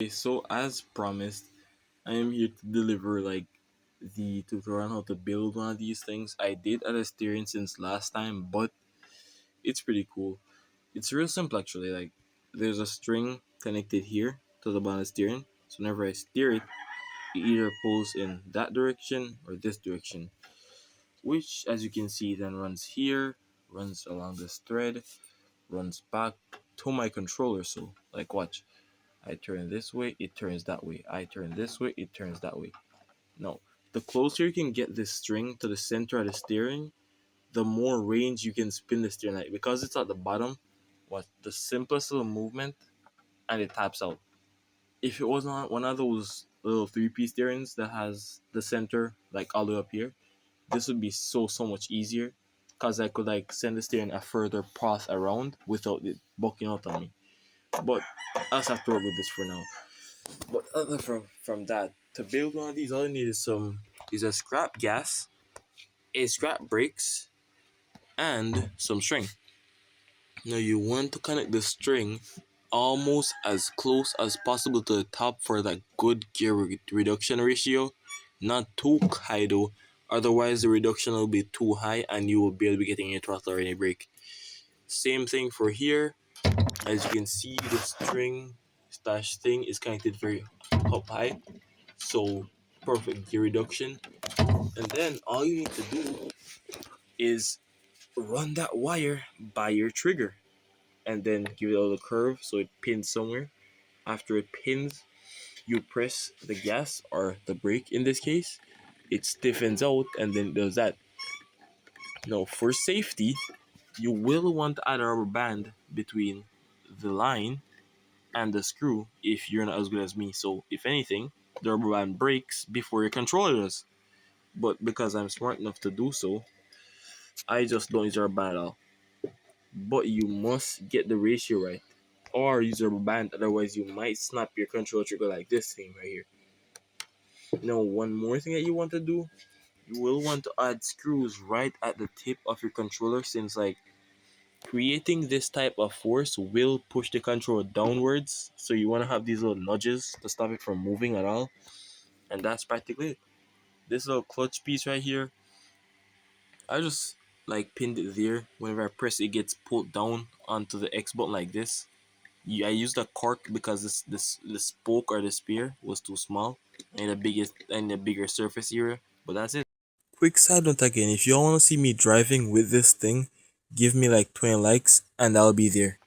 Okay, so as promised, I am here to deliver like the tutorial on how to build one of these things. I did add a steering since last time, but it's pretty cool. It's real simple actually. Like there's a string connected here to the bottom of the steering. So whenever I steer it, it either pulls in that direction or this direction. Which as you can see then runs here, runs along this thread, runs back to my controller. So like watch. I turn this way, it turns that way. I turn this way, it turns that way. Now, the closer you can get this string to the center of the steering, the more range you can spin the steering light. Because it's at the bottom, what the simplest little movement and it taps out. If it was not one of those little three-piece steerings that has the center like all the way up here, this would be so much easier because I could like send the steering a further path around without it bucking out on me. But I'll just have to work with this for now. But other from that, to build one of these, all you need is a scrap gas, a scrap brakes, and some string. Now you want to connect the string almost as close as possible to the top for that good gear reduction ratio. Not too high though, otherwise the reduction will be too high and you will barely be getting any throttle or any brake. Same thing for here. As you can see, the string stash thing is connected very up high, so perfect gear reduction. And then all you need to do is run that wire by your trigger and then give it a little curve so it pins somewhere. After it pins, you press the gas or the brake in this case, it stiffens out and then it does that. Now for safety, you will want to add a rubber band between the line and the screw if you're not as good as me. So if anything, the rubber band breaks before your controller does. But because I'm smart enough to do so, I just don't use rubber band at all. But you must get the ratio right. Or use rubber band, otherwise you might snap your control trigger like this thing right here. Now, one more thing that you want to do, you will want to add screws right at the tip of your controller, since like creating this type of force will push the controller downwards. So you want to have these little nudges to stop it from moving at all. And that's practically it. This little clutch piece right here, I just like pinned it there. Whenever I press it gets pulled down onto the X button like this. I used a cork because the spoke or the spear was too small. I need a bigger surface area, but that's it. Quick side note again, if y'all want to see me driving with this thing, give me like 20 likes and I'll be there.